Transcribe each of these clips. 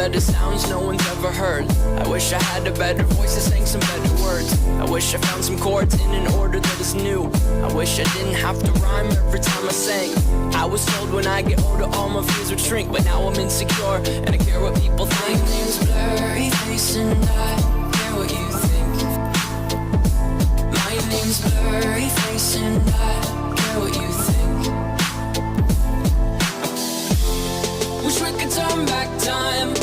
better sounds no one's ever heard. I wish I had a better voice that sang some better words. I wish I found some chords in an order that is new. I wish I didn't have to rhyme every time I sang. I was told when I get older all my fears would shrink, but now I'm insecure and I care what people think. My name's Blurry Face and I care what you think. My name's Blurry Face and I care what you think. Wish we could turn back time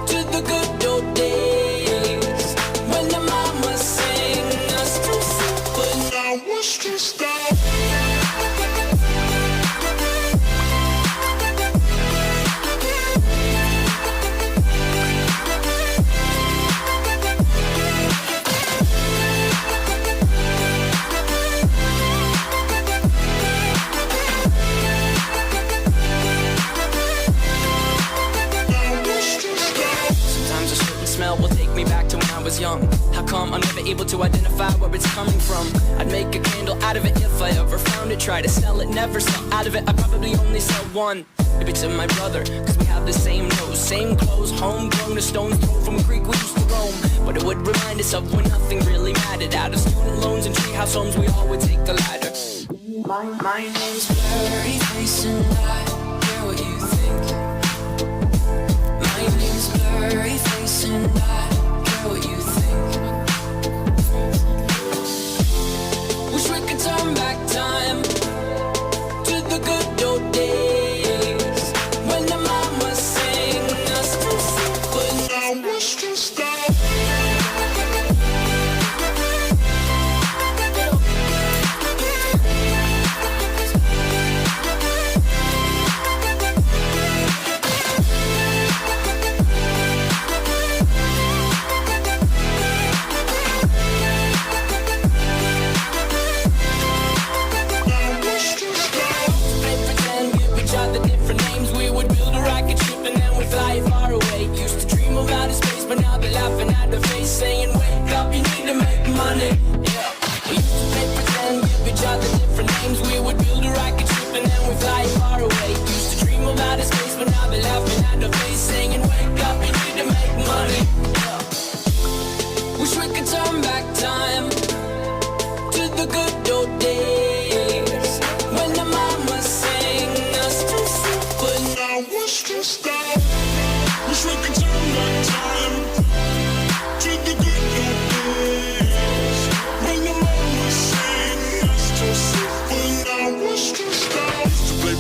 to the good old days when the mama sang us to sleep, but now we're stressed out. Will take me back to when I was young. How come I'm never able to identify where it's coming from? I'd make a candle out of it if I ever found it. Try to sell it, never sell out of it. I'd probably only sell one. Maybe to my brother, cause we have the same nose, same clothes, homegrown, a stone's throw from a creek we used to roam. But it would remind us of when nothing really mattered. Out of student loans and treehouse homes, we all would take the ladder. My name's Blurry Face and I care what you think. My name's Blurry Face and I care what you think. Wish we could turn back time to the good old days when the mama sang us to sleep, but now we're stressed out. But now they're laughing at the face, saying, wake up, you need to make money. Yeah. We used to play pretend, give each other different names. We would build a rocket ship and then we'd fly far away. Used to dream of outer space, but now they're laughing at the face, saying, wake up, you need to make money. Yeah. Wish we could turn back time to the good old days when the mama sang us to sleep, but now we're stressed out. Wish we could turn back time to the good old days when the mama sang us to sleep, but now we're stressed out. Used to play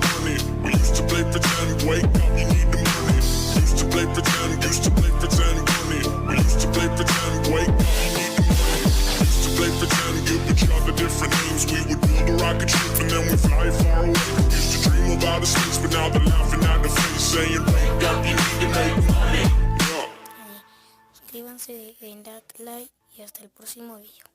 bunny. We used to play pretend, wake up, you need the money. Used to play pretend bunny. We used to play pretend, wake up, you need the money. Used to play pretend, give each other different names. We would build a rocket ship and then we fly far away. Used to dream of outer space, but now they're laughing at the face, saying, wake up, you need to make money. Yeah. Suscríbanse, den like y hasta el próximo video.